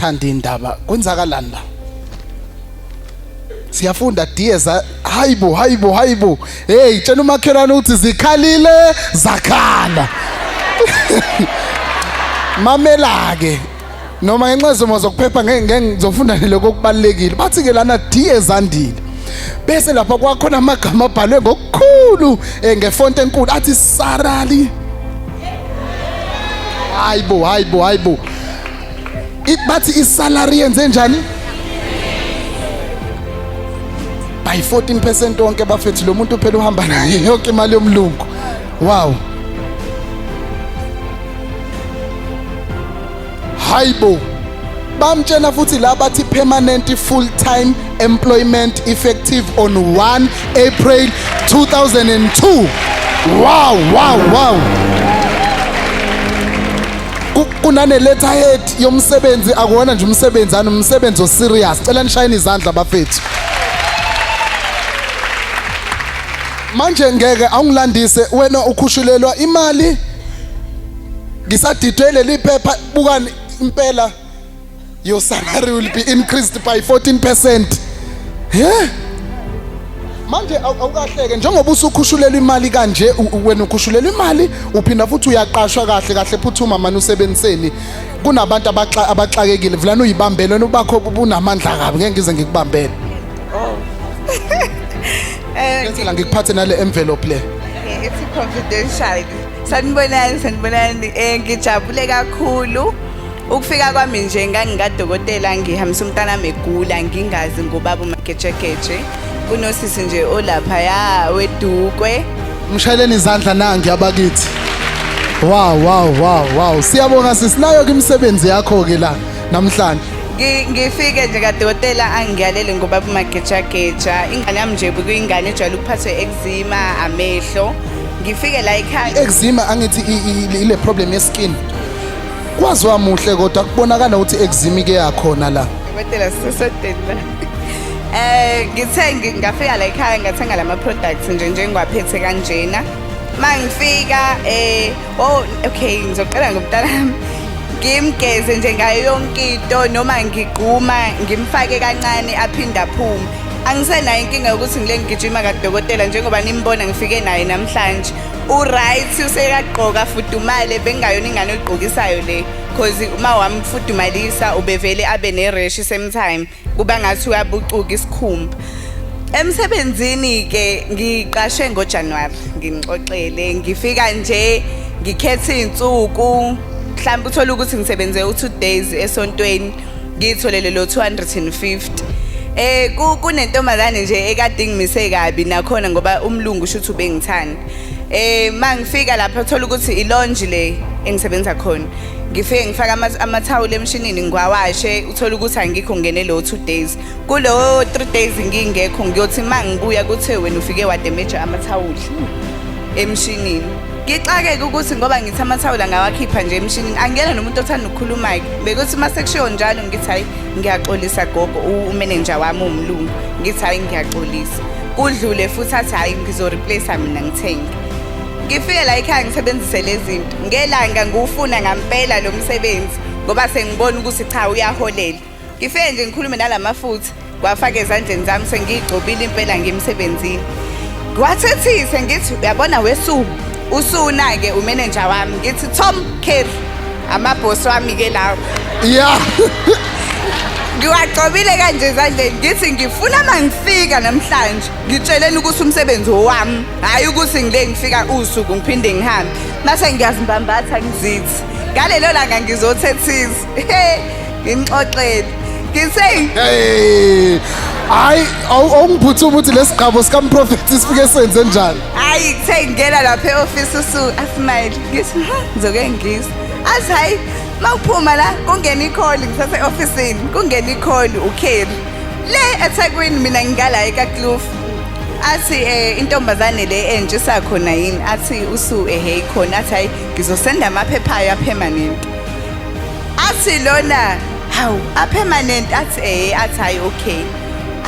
ngiyayithanda indaba kwenzakalani la siyafunda diyeza hayibo hey tshela umakhelwane uthi zikhalile zakhala mamela ke noma ngenxezo zokuphepha ngeke ngizofunda lokho okubalekile bathi ke lana diyeza andile bese lapha kwakhona amagama abhalwe ngokukhulu ngefonte enkulu athi sarali hayibo bathi isalary yenze njani by 14% wonke bafethi lo muntu phela uhamba naye yonke imali yomlungu wow hayibo bamtshena futhi la bathi permanent full time employment effective on 1 April 2002 wow kunane letterhead yomsebenzi akuona nje umsebenzi oserious cela nishayine izandla bafethu manje ngeke awungilandise wena ukhushulelwa imali ngisadidwele liphepha bukani impela your salary will be increased by 14% manje awukahleke njengoba usukhushulelwa imali kanje wena ukhushulelwa imali uphinda futhi uyaqashwa kahle phuthuma manje usebenziseni kunabantu abaxakekile vlana uyibambele wena ubakho bunamandla kabi ngeke ngize ngikubambele ngicela ngikuphathe nale envelope le it's confidential sanibonani ngijabule kakhulu ukufika kwami nje ngangingadokotela ngihambisa umntana megula ngingazi ngobaba umagejegeje kunosisi nje olapha ya wedukwe mshayeleni izandla nangi abakithi wow siyabonga sisinayo imisebenzi yakho ke la namhlanje ngifike nje kadokotela angiyalele ngobaba umagejegeje ingane yami nje kuyingane ejwayele ukuphathwa eczema amehlo ngifike la ekhaya eczema angithi ile problem yeskin kwaziwa muhle kodwa kubonakala ukuthi eczema ike yakhona la dokotela sisodela ngithe ngafika la ekhaya ngathenga lama products nje ngwaphethe kanjena mangifika okay ngizoqala ngomntana ngimgeze nje ngayo yonke into noma ngiqhuma ngimfake kancane aphinda aphume angisenayo inkinga yokuthi ngile ngigijima kadokotela njengoba nimbona ngifike naye namhlanje uright usekaqoka fudumale bengayona ingane oyiqokisayo le because uma wamfudumalisa ubevele abe nereshi same time kuba ngathi uyabucuka isikhumba emsebenzini ke ngiqashwe ngoJanuary ngimxoxele ngifika nje ngikhetha izinsuku mhlawumbe uthola ukuthi ngisebenze u2 days esontweni ngitholele lo 250 kunentombazane nje ekade ngimise kabi nakhona ngoba umlungu shuthu bengithanda mangifika lapha uthola ukuthi ilonje le engisebenza khona ngifike ngifaka amathawula emshinini ngiwawashe uthola ukuthi angikho ngene lo 2 days kulo 3 days ngingekho ngiyothi mangibuya kuthe wena ufike wadamage amathawula emshinini ngixakeke ukuthi ngoba ngithi amathawula ngawakhipha nje emshinini angena nomuntu othanda ukukhuluma bekuthi masekushiyo njalo ngithi hayi ngiyaxolisa gogo umanager wami umlungu ngithi hayi ngiyaxolisa kudlule futhi athi hayi ngizoreplace mina ngithenge ngifike la ekhaya ngisebenzise lezi zinto ngelanga ngufuna ngampela lo msebenzi ngoba sengibona ukuthi cha uyaholela ngifike nje ngikhulume nalamafutha kwafaka ezandleni zami sengigcobile impela ngimsebenzini kwathethise ngithi uyabona wesu usuna ke umanager wami ngithi Tom Kerr amaboss wami ke lawo ngiwagcobile kanje ezandleni ngithi ngifuna mangifika namhlanje ngitsheleni ukuthi umsebenzi wami hayi ukuthi ngile ngifika usuku ngiphinde ngihambe mase ngiyazimbambatha ngizithi ngalelo langa ngizothethisa ngixoxele ngithi hayi awungiphuthume ukuthi lesigaba sikamprofeti sifike senze njani hayi kuthe ngena lapha e-office asmile ngithi ngizoke ngisa athi hayi mawuphuma la kungena icall ngisase e-officeini kungena icall uKerry le eThekwini mina ngingala eKaKloof athi intombazane le enje sakhona yini athi usu hey khona athi hayi ngizosenda amaphepha ayo permanent athi lona hawu permanent athi athi hayi okay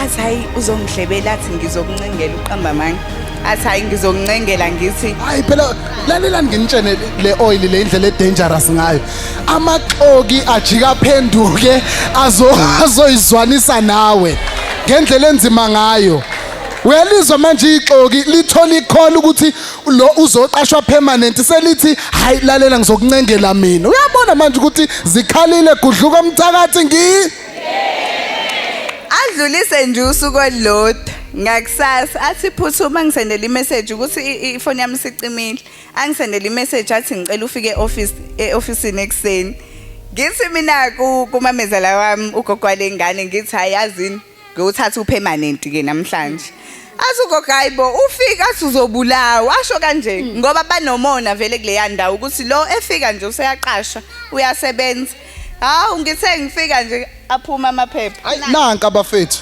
athi hayi uzongihlebela athi ngizokuncengela uqamba manje athi hayi ngizokuncengela ngithi hayi phela lalelani nginitshene le oil le indlela edangerous ngayo amaxoki ajika phenduke azoyizwanisa nawe ngendlela enzima ngayo uyalizwa manje ixoki lithola ikhola ukuthi lo uzoqashwa permanent selithi hayi lalela ngizokuncengela mina uyabona manje ukuthi zikhalile gudluka umthakathi adlulise nje usuku olulodwa ngakusasa athi phuthuma ngisendele imessage ukuthi ifoni yami isicimile angisendele imessage athi ngicela ufike e-office ekuseni ngithi mina kumamezala wami ugogwale ngane ngithi hayazini ngiyothatha upermanent ke namhlanje athi ugogo hayibo ufika athi uzobulawa asho kanje ngoba banomona vele kuleya ndawo ukuthi lo efika nje useyaqashwa uyasebenza hawu ngithe ngifika nje aphuma amaphepha nanka bafethu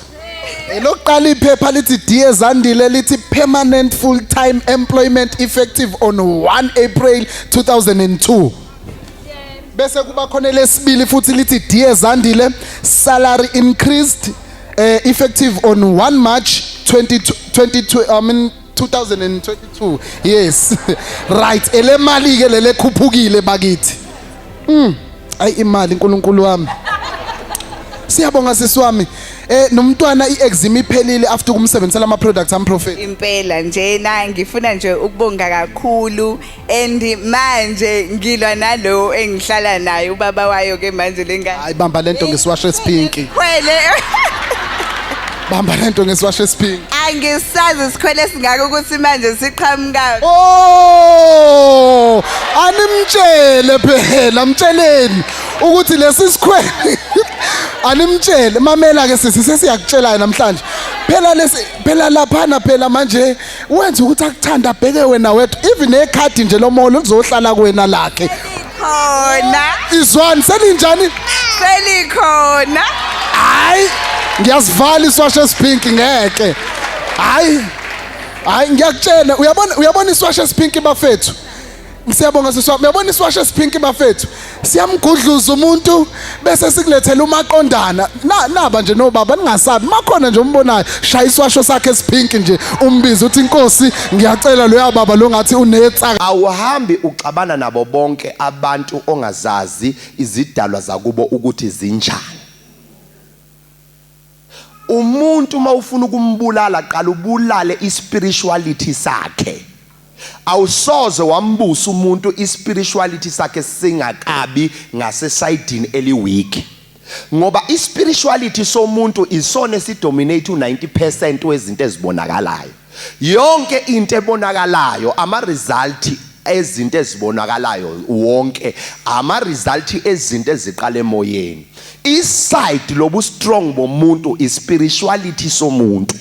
lokuqala iphepha lithi dear Zandile lithi permanent full time employment effective on 1 April 2002 bese kuba khona lesibili futhi lithi dear Zandile salary increased effective on 1 March 2022 yes right ele mali ke lele khuphukile bakithi ayi imali uNkulunkulu wami siyabonga sisiwami nomntwana iexam iphelile after kumsebenzela ama products am prophet impela njena ngifuna nje ukubonga kakhulu and manje ngilwa nalo engihlala naye ubaba wayo ke manje lengane hayi bamba lento ngesiwashe esipinki kwele bamba lento ngesiwashe esipinki angisazi sikhwele singaka ukuthi manje siqhamuka oh animtshele phela mtsheleni ukuthi lesi sikhwele animtshele mamela ke sisi sesiyakutshela namhlanje phela laphana phela manje wenza ukuthi akuthanda abheke wena wethu even ekhadi nje lomolo lizohlala kuwena lakhe khona izwani selinjani selikhona hayi ngiyasivala iswashe esipinki ngeke hayi ngiyakutshela uyabona iswashe esipinki bafethu siyabonga siswa uyabona iswashe esipinki bafethu siyamgudluza umuntu bese sikulethela umaqondana naba nje nobaba ningasabi makhona nje umbonayo shaya iswasho sakhe esipinki nje umbiza uthi inkosi ngiyacela lo yababa lo ngathi unetsa awuhambi uxabana nabo bonke abantu ongazazi izidalwa zakubo ukuthi zinjani umuntu mawufuna ukumbulala qala ubulale ispirituality sakhe awusoze wambusa umuntu ispirituality sakhe singakabi ngasesayidini eliweak ngoba ispirituality somuntu isona esidominate u90% wezinto ezibonakalayo yonke into ebonakalayo ama result ezinto ezibonakalayo wonke ama result ezinto eziqala emoyeni iside lobu strong bomuntu ispirituality somuntu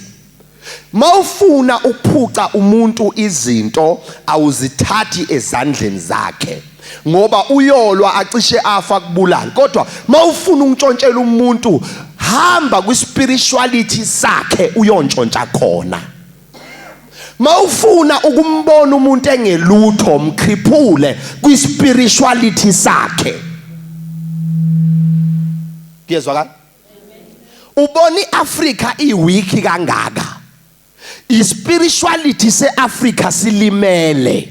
mawufuna ukuphuca umuntu izinto awuzithathi ezandleni zakhe ngoba uyolwa acishe afa kubulala kodwa mawufuna ukuntshontshela umuntu hamba kwispirituality sakhe uyontshontsha khona mawufuna ukumbona umuntu engelutho mkriphule kwispirituality sakhe kuyezwakala ubona iAfrika iweak kangaka ispirituality seAfrika silimele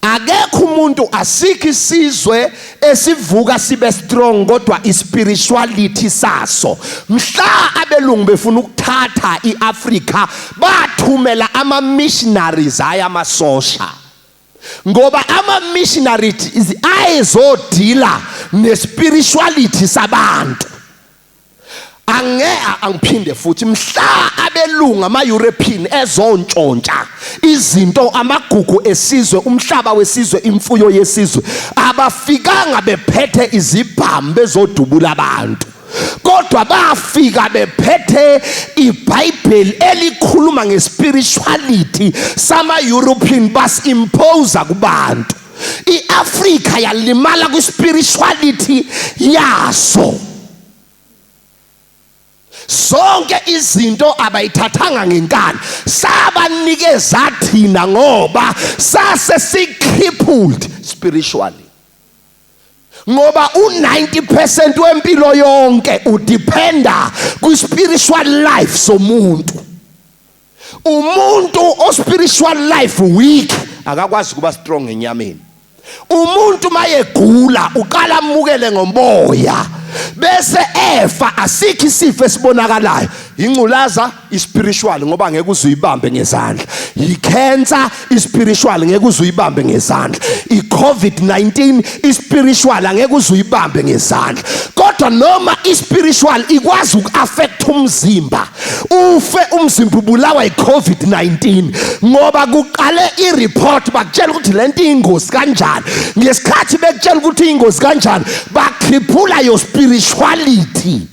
akekho umuntu asikho isizwe esivuka sibe strong kodwa ispirituality saso mhla abelungu befuna ukuthatha iAfrika bathumela ama missionaries ayamasosha ngoba ama missionaries ayezodila nespirituality sabantu angiphinde futhi mhla abelunga ama-European ezontshontsha izinto amagugu esizwe umhlaba wesizwe imfuyo yesizwe abafikanga bephethe izibhamu bezodubula abantu kodwa bafika bephethe iBhayibheli elikhuluma ngespirituality sama-European bas-impose kubantu iAfrika yalimala kwispirituality yaso sonke izinto abayithathanga ngenkani sabanikeza thina ngoba sase sicrippled spiritually ngoba u90% wempilo yonke udependa ku spiritual life somuntu umuntu o spiritual life weak akakwazi kuba strong enyameni. Umuntu mayegula uqala amukele ngomoya bese efa asikho isifo esibonakalayo. Ingculaza ispiritual ngoba ngeke uzuyibambe ngezandla. Icancer ispiritual ngeke uzuyibambe ngezandla. iCovid-19 ispiritual angeke uzuyibambe ngezandla. Kodwa noma ispiritual ikwazi ukuaffect umzimba. Ufe umzimba ubulawa iCovid-19 ngoba kuqale ireport bakutshela ukuthi lento ingozi kanjani. Ngesikhathi bekutshela ukuthi ingozi kanjani bakriphula your spirituality.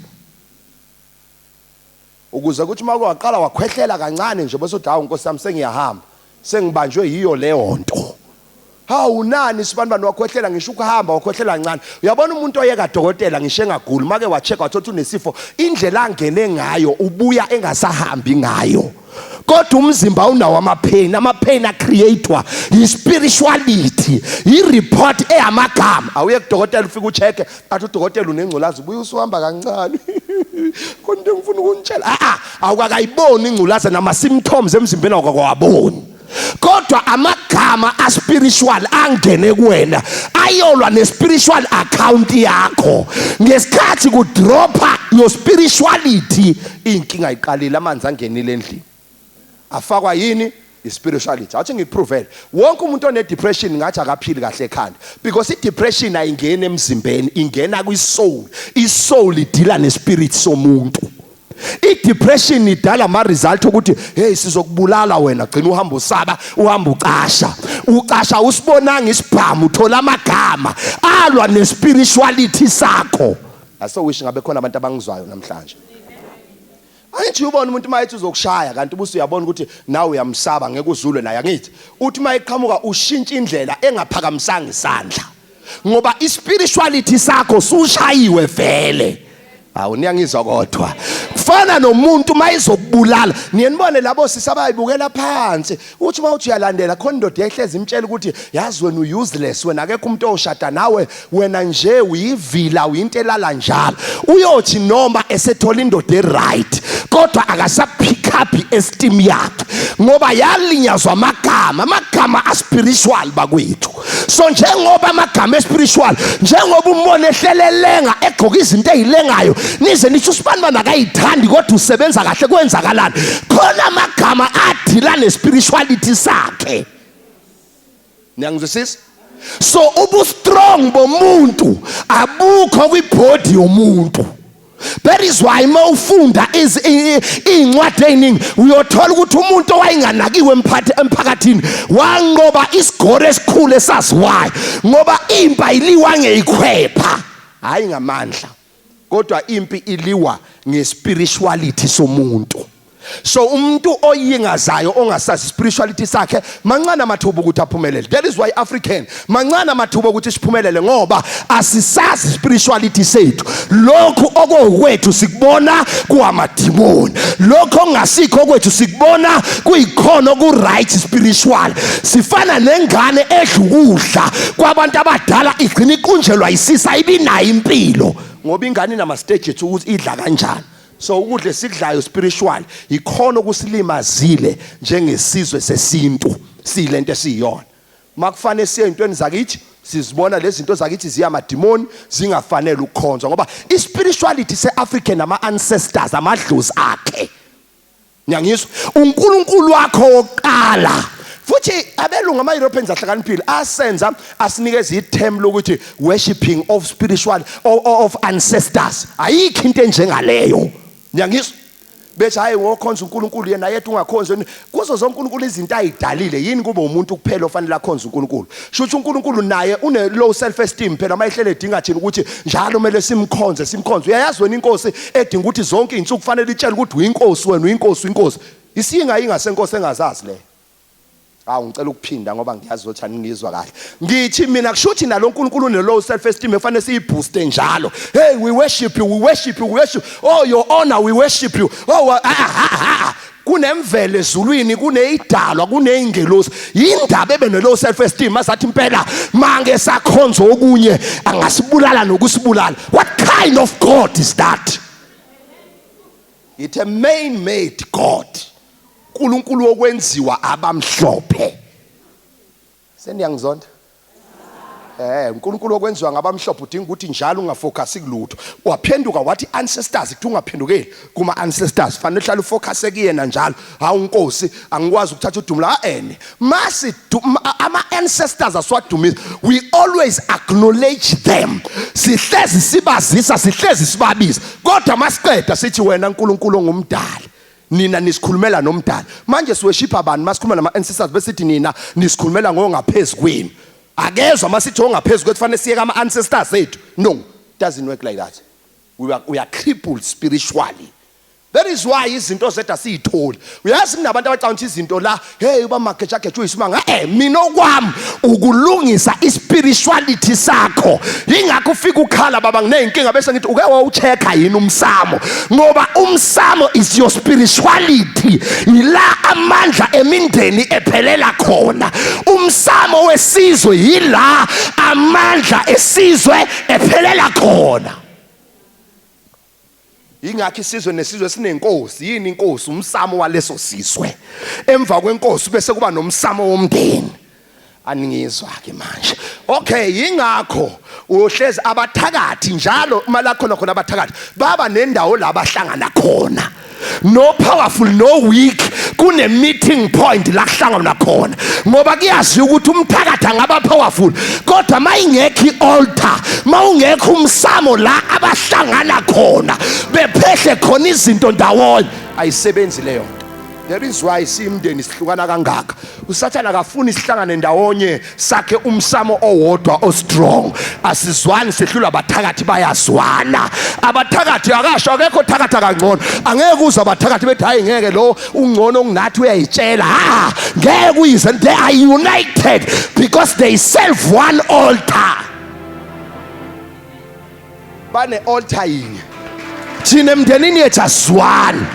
Ukuze ukuthi uma kwaqala wakhwehlela kancane nje bese uthi hawu Nkosi yami sengiyahamba sengibanjwe yiyo leyo nto. Hawu nani sibantu wakhwehlela ngisho ukuhamba wakhwehlela kancane. Uyabona umuntu oyeka dokotela ngisho engaguli make wacheka wathola unesifo indlela angene ngayo ubuya engasahambi ngayo. Kodwa umzimba unawo amapain acreatewa ispirituality ireport eyamagama. Awuye kudokotela ufika ucheke athi udokotela unengculazi ubuye usuhamba kancane. Konke ngifuna ukunitshela awukakayiboni ingculazi nama symptoms emzimbeni awukawaboni. Kodwa amagama aspiritual angene kuwena ayolwa nespiritual account yakho. Ngesikhathi ku dropa your spirituality inkinga iqalile amanzi angenile endlini. Afakwa yini ispirituality. Athi ngiprovele wonke umuntu one depression ngathi akaphili kahle ekhanda because idepression ayingena emzimbeni ingena kwisoul. Isoul idila nespirit somuntu. Idepression idala ama result ukuthi hey sizokubulala wena gcina uhamba usaba uhamba uqasha usibonanga isibhamu uthola amagama alwa nespirituality sakho. Aso wish ngabe khona abantu abangizwayo namhlanje. Ayithi ubona umuntu mayethi uzokushaya kanti ubuso uyabona ukuthi nawe uyamsaba ngeke uzulwe naye ngithi uthi mayeqhamuka ushintsha indlela engaphakamisanga isandla ngoba ispirituality sakho sushayiwe vele. Awuniyangizwa kodwa kufana nomuntu mayizokubulala niyenibone labo sisabayibukela phansi uthi mawuthi uyalandela khona indoda ehlezi imtshela ukuthi yazi wena useless wena akekho umuntu oshada nawe wena nje uyivila uyinto elala njalo uyothi noma esethola indoda eright kodwa akasapick up esteem yakhe ngoba yalinyazwa amagama aspiritual bakwethu. So njengoba amagama espiritual njengoba umbone ehlelelenga egqoka izinto ezilengayo nize nithi usibani akayithandi kodwa usebenza kahle kwenzakalani khona amagama adila nespirituality sakhe. Niyangizwisisa? So ubu strong bomuntu abukho kwibody yomuntu. That is why mawufunda incwadi eziningi uyothola ukuthi umuntu owayenganakiwe emphakathini wanqoba isigore esikhulu esaziwayo ngoba impi iliwa ngeyikhwepha hayi ngamandla kodwa impi iliwa ngespirituality somuntu. So umuntu oyingazayo ongasazi spirituality sakhe mancane amathuba ukuthi aphumelele. That is why African mancane amathuba ukuthi siphumelele ngoba asisazi spirituality sethu. Lokho okwethu sikubona kuamadimoni. Lokho ongasikho kwethu sikubona kuyikhono ku right spiritual. Sifana nengane edlukudla kwabantu abadala igcina iqunjelwa isisa ibinayo impilo ngoba ingane nama stages ukuthi idla kanjani. So ukudla esikudlayo spiritual ikhona ukusilimazile njengesizwe sesintu silento esiyona. Makufane siye intweni zakithi sizibona lezi zinto zakithi ziyamadimoni zingafanele ukukhonzwa ngoba ispirituality seAfrican ama ancestors amadlozi akhe. Nyangizwa uNkulunkulu wakho oqala futhi abelungu ama Europeans ahlakaniphile asenza asinikeza ithemu lokuthi worshiping of spiritual of ancestors. Ayikho into enjengaleyo. Nyangizwa bethi hayi ngokhonza uNkulunkulu yena yethu ungakhonza kuzo zonke uNkulunkulu izinto ayidalile yini kube umuntu kuphela ofanele akhonza uNkulunkulu. Shuthi uNkulunkulu naye une low self esteem phela mayihlele edinga thina ukuthi njalo kumele simkhonze. Uyayazi wena inkosi edinga ukuthi zonke izinsuku kufanele itshele ukuthi uyinkosi wena uyinkosi isinga senkosi engazazi le. Ngicela ukuphinda ngoba ngiyazi ukuthi aningizwa kahle. Ngithi mina kushuthi nalo uNkulunkulu une low self esteem efanele siyibooste njalo. Hey we worship you. Oh your honor we worship you. Oh kunemvelo ezulwini kuneyidalwa kuneyingelosi indaba ebene low self esteem asathi impela mange sakhonzo okunye angasibulala nokusibulala. What kind of God is that? It's a man-made God. uNkulunkulu okwenziwa abamhlophe. Seniyangizonda? uNkulunkulu okwenziwa ngabamhlophe udinga ukuthi njalo ungafocus kulutho. Waphenduka wathi ancestors kuthi ungaphendukeli kuma ancestors. Fanele uhlale ufocus kuyena njalo. Hawu Nkosi, angikwazi ukuthatha udumo la masi ama ancestors aswadumisa. We always acknowledge them. Sihlezi sibazisa, sihlezi sibabiza. Kodwa masiqeda sithi wena uNkulunkulu ongumdali. Nina nisikhulumela nomdali. Manje siweshipa abantu masikhuluma nama ancestors besithi nina nisikhulumela ngokungaphezulu kwenu. Akezwa masithi ongaphezulu kwethu fanele siyeke ama ancestors ethu. No, it doesn't work like that. We are crippled spiritually. That is why izinto zethu asiyitholi. Uyazi kunabantu abacanga izinto la, hey uba magejageja uyisimanga, mina okwami ukulungisa ispirituality sakho. Ingakho ufika ukhala baba nginenkinga bese ngithi uke wawuchecka yini umsamo. Ngoba umsamo is your spirituality. Ila amandla emindeni ephelela khona. Umsamo wesizwe yila amandla esizwe ephelela khona. Ingakho isizwe nesizwe sinenkosi. Yini inkosi? Umsamo waleso sizwe. Emva kwenkosi bese kuba nomsamo womndeni. Aningizwa ke manje. Okay, ingakho uyohlezi abathakathi njalo imali khona khona abathakathi baba nendawo la bahlangana khona. No powerful, no weak. Kune meeting point la kuhlangana khona. Ngoba kuyazi ukuthi umthakathi angaba powerful. Kodwa mayingekho ialtar, mawungekho umsamo la abahlangana khona, bephehle khona izinto ndawonye, ayisebenzi leyo. There is why simndeni sihlukana kangaka. Usathana akafuni isihlangane ndawonye sakhe umsamo owodwa o strong. Asizwani sehlula abathakathi bayazwana. Abathakathi akasho akekho thakatha kangcono. Angeke uze abathakathi bethi hayi ngeke lo ungcono ungathi uyayitshela. Ngeke uyize. They are united because they serve one altar. Bane altar yinye. Thina emndenini yethu asizwani.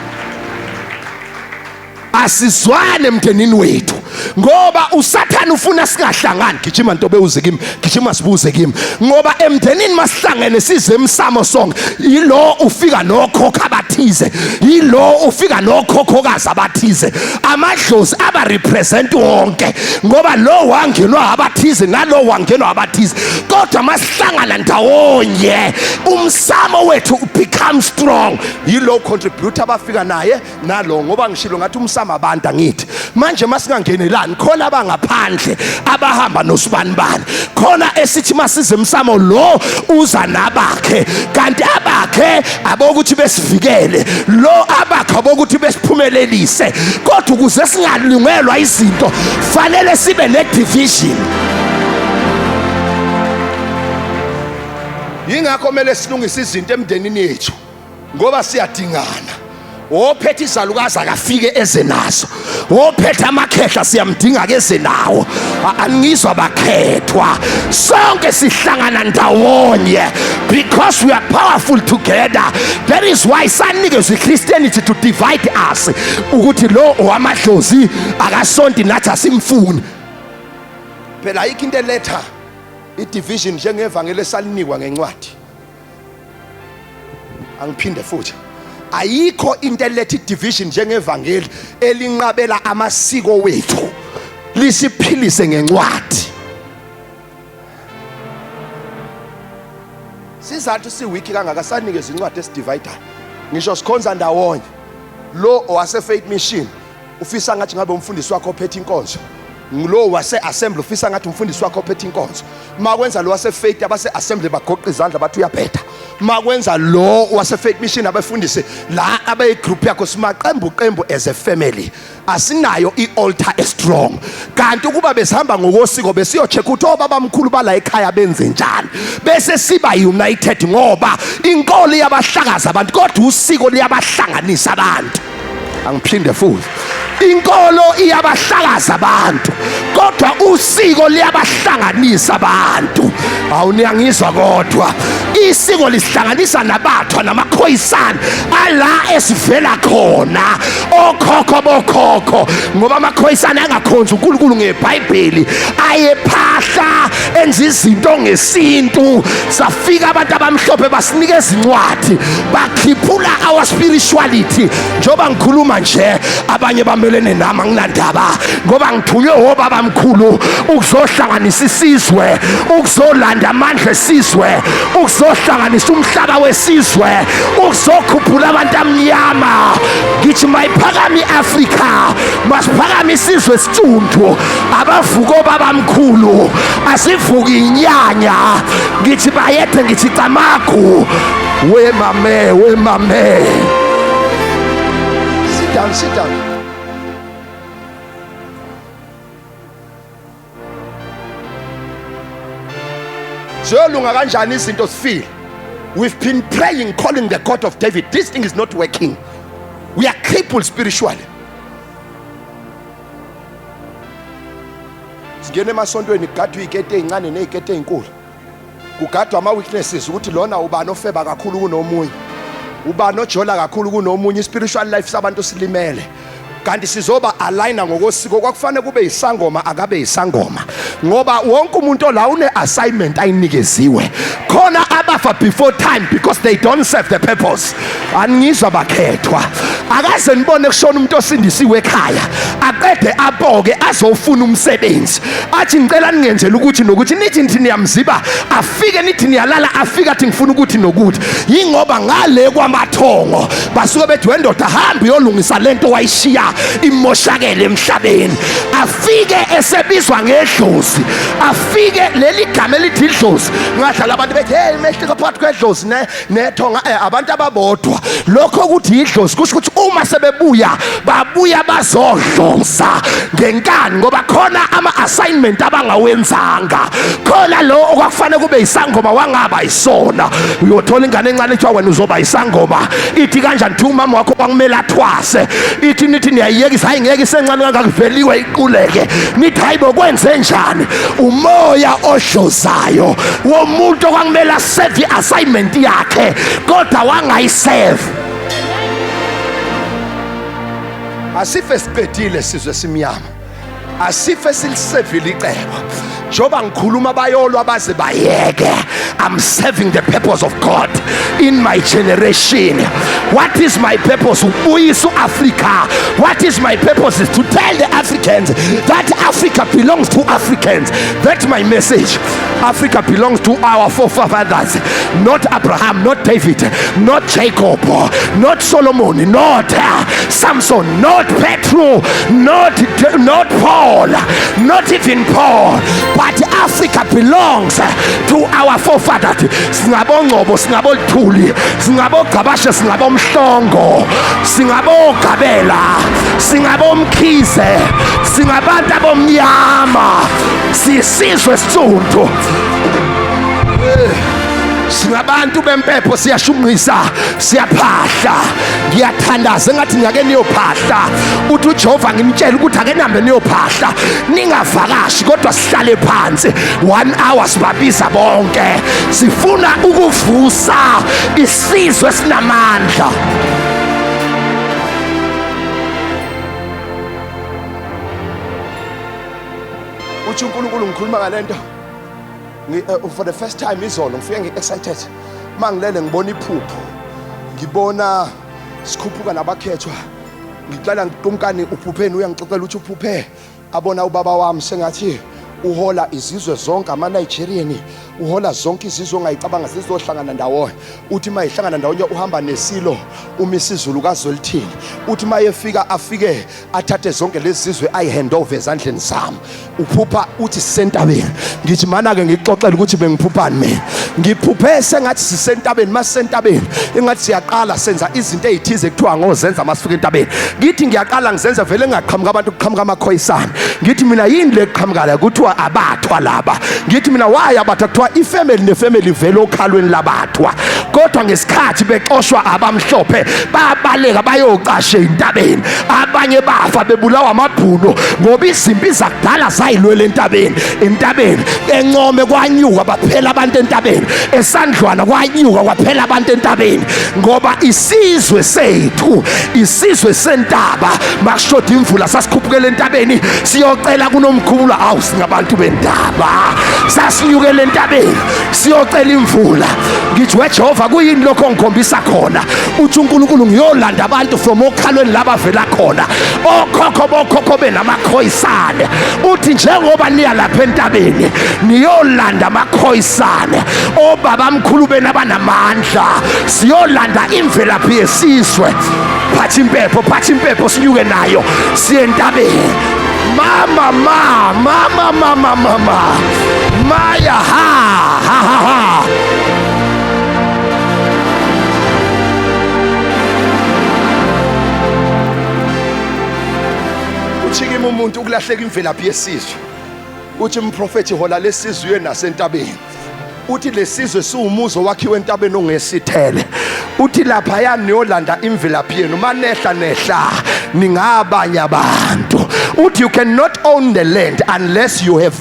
Asizwane emndenini wethu ngoba usathana ufuna singahlangani. Gijima ntobe uze kimi, gijima sibuze kimi. Ngoba emndenini masihlangene size emsamo sonke, yilo ufika nokhokha abathize, yilo ufika nokhokhokazi abathize. Amadlozi aba represent wonke ngoba lo wangenwa abathize nalo wangenwa abathize. Kodwa masihlangana ndawonye umsamo wethu become strong. Yilo contribute abafika naye nalo ngoba ngishilo ngathi umsamo abantu angithi. Manje masingangenelani khona abangaphandle abahamba nosibanibani. Khona esithi masize emsamo lo uza nabakhe, kanti abakhe abokuthi besivikele, lo abakhe abokuthi besiphumelelise. Kodwa ukuze singalungelwa izinto fanele sibe ne division. Yingakho kumele silungise izinto emndenini yethu ngoba siyadingana. Ophethe izalukazi akafike eze nazo. Ophethe amakhehla siyamdinga ke eze nawo. Angizwa bakhethwa. Sonke sihlangana ndawonye because we are powerful together. That is why sanikezwe Christianity to divide us. Ukuthi lo owamadlozi akasonti nathi asimfuni. Phela ayikho into eletha i-division njengevangeli esalinikwa ngencwadi. Angiphinde futhi. Ayikho into eletha division njengevangeli elinqabela amasiko wethu lisiphilise ngencwadi. Sizathu siwiki kangaka sanikeza incwadi esidivider. Ngisho sikhonza ndawonye. Lo owase faith mission ufisa ngathi ngabe umfundisi wakho ophethe inkonzo. Ngilo wase assembly ufisa ngathi umfundisi wakho ophethe inkonzo. Makwenza lo wase faith abase assembly bagoqa izandla bathi uyaphetha. Makwenza lo wase faith mission abafundisi la abayi group yakho simaqembu qembu as a family. Asinayo ialtar strong. Kanti ukuba besihamba ngokosiko besiyocheck ukuthi obabamkhulu bala ekhaya benze njani. Bese siba united ngoba inkolo yabahlakaza abantu kodwa usiko liyabahlanganisa abantu. Angiphinde futhi. Inkolo iyabahlakaza abantu kodwa usiko liyabahlanganisa abantu. Awuniyangizwa kodwa isiko lisihlanganisa nabathwa namakhoyisana ala esivela khona okhokho bokhokho ngoba amakhoyisana angakhonza uNkulunkulu ngeBhayibheli ayephahla enza izinto ngesintu. Safika abantu abamhlophe basinikeza incwadi, bakhiphula our spirituality. Njoba ngikhuluma nje abanye bamelene nami anginandaba ngoba ngithunywe obaba mkhulu ukuzohlanganisa isizwe, ukuzolanda amandla esizwe, ukuzohlanganisa umhlaba wesizwe, ukuzokhuphula abantu amnyama. Ngithi mayiphakama iAfrika, masiphakama isizwe esithuntu, abavuka obaba mkhulu, asivuki inyanya. Ngithi bayethe, ngithi camagu, we mame. Sit down. Zolunga kanjani izinto sifile? We've been praying, calling the God of David. This thing is not working. We are crippled spiritually. Singene emasontweni kugadwa ikete ezincane nezikete ezinkulu. Kugadwa ama weaknesses ukuthi lona ubani ofeba kakhulu kunomunye. Ubani ojola kakhulu kunomunye. Spiritual life sabantu silimele. Kanti sizoba aligna ngokosiko kwakufanele kube isangoma akabe isangoma ngoba wonke umuntu la une assignment ayinikeziwe. Khona abafa before time because they don't serve the purpose. Aningizwa bakhethwa. Akaze nibone kushona umuntu osindisiwe ekhaya aqede aboke azofuna umsebenzi athi ngicela ningenzele ukuthi nokuthi nithi niyamziba afike nithi niyalala afika athi ngifuna ukuthi nokuthi yingoba ngale kwamathongo basuke bethi wendoda hamba yolungisa lento wayishiya imoshakele emhlabeni. Afike esebizwa ngedlozi, afike leli gama elithi idlozi. Ngadlala abantu bethi hey mehlika phakathi kwedlozi nethonga abantu ababodwa. Lokho ukuthi idlozi kusho ukuthi uma sebebuya babuya bazodloza ngenkani ngoba khona ama assignment abangawenzanga. Khona lo okwakufanele kube isangoma wangaba isona. Uyothola ingane encane ethiwa wena uzoba isangoma. Ithi kanjani thi umama wakho kwamela athwase. Ithi nithi niyayiyekisa hayi ngeke isencane kangakuveliwe iquleke. Nithi hayibo kwenze njani? Umoya odlozayo womuntu okwamela serve assignment yakhe kodwa wangayiserve. Asife siqedile sizwe simnyama, asife silisevile icebo. Njoba ngikhuluma bayolwa baze bayeke. I'm serving the purpose of God in my generation. What is my purpose? Ubuyisa Africa. What is my purpose? Is to tell the Africans that Africa belongs to Africans. That's my message. Africa belongs to our forefathers, not Abraham, not David, not Jacob, not Solomon, not Samson, not Petro, not Paul, not even Paul. But Africa belongs to our forefathers. Singabo Ngobo, singabo Thuli, singabo Gabasha, singabo Mhlongo, singabo Gabela, singabo Mkhize, singabantu abomnyama, sisizwe esithuntu. Singabantu bempepho siyashumisa siyaphahla. Ngiyathandaza ngathi ngake niyophahla uthi uJehova ngimtshela ukuthi ake nambe niyophahla ningavakashi kodwa sihlale phansi 1 hour sibabiza bonke. Sifuna ukuvusa isizwe sinamandla. Uthi uNkulunkulu ngikhuluma ngalento for the first time izolo ngifike ngi-excited mangilele ngibona iphupho, ngibona sikhuphuka nabakhethwa. Ngicela ngiqumkani uphupheni uyangixoxela ukuthi uphuphe abona ubaba wami sengathi uhola izizwe zonke ama-Nigerian, uhola zonke izizwe ongayicabanga zizohlangana ndawonye. Uthi mayihlangana ndawonye uhamba nesilo umisizulu kaZolithini. Uthi mayefika afike athathe zonke lezi zizwe ayihandover ezandleni zami. Uphupha uthi sentabeni. Ngithi mana ke ngixoxela ukuthi bengiphuphani mina. Ngiphuphe sengathi sisentabeni, masentabeni engathi siyaqala senza izinto ezithize kuthiwa ngozenza masifika entabeni. Ngithi ngiyaqala ngizenza vele ngaqhamuka abantu kuqhamuka amakhoyisana. Ngithi mina yini le kuqhamukala kuthiwa abathwa laba. Ngithi mina why abathwa ifamily nefamily vele okhalweni labathwa. kodwa ngesikhathi bexoshwa abamhlophe babaleka bayocasha entabeni, abanye bafa bebulawa amabhuno ngoba izimpi zakudala zayilwela entabeni encome kwanyuka baphela abantu entabeni, esandlwana kwanyuka kwaphela abantu entabeni, ngoba isizwe sethu, isizwe sentaba makushoda imvula sasikhuphukela entabeni siyocela kunomkhumula. Awu singabantu bendaba sasinyukela entabeni siyocela imvula. Ngithi weJehova kuyini lokho ngikhombisa khona? Uthi uNkulunkulu ngiyolanda abantu from okhalweni labavela khona, okhokho bokhokho benamakhoyisane. Uthi njengoba niya lapha entabeni niyolanda amakhoyisane, obaba mkhulu benabanamandla, siyolanda imvelaphi yesizwe. Phatha impepho sinyuke nayo siye entabeni. Mama Maya ha. Uchikima umuntu ukulahleka imvelaphi yesizwe. Uthi umprofeti hola lesizwe nasentabeni. Uthi lesizwe siwumuzo wakhiwe entabeni ongesithele. Uthi lapha yani yolanda imvelaphi yenu manehla ningabanye abantu. Uthi you cannot own the land unless you have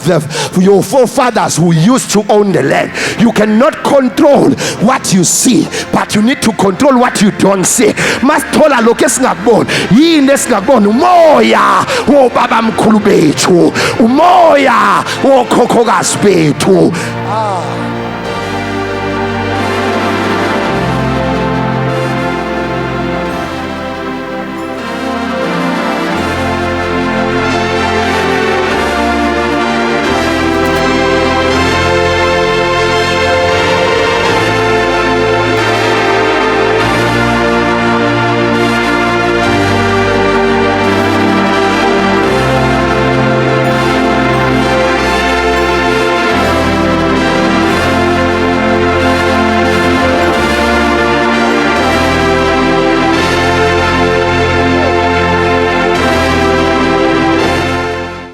your forefathers who used to own the land. You cannot control what you see, but you need to control what you don't see. Masithola lokho esingakuboni, yini esingakuboni? Umoya wobaba mkhulu bethu, umoya wokhokhokazi bethu.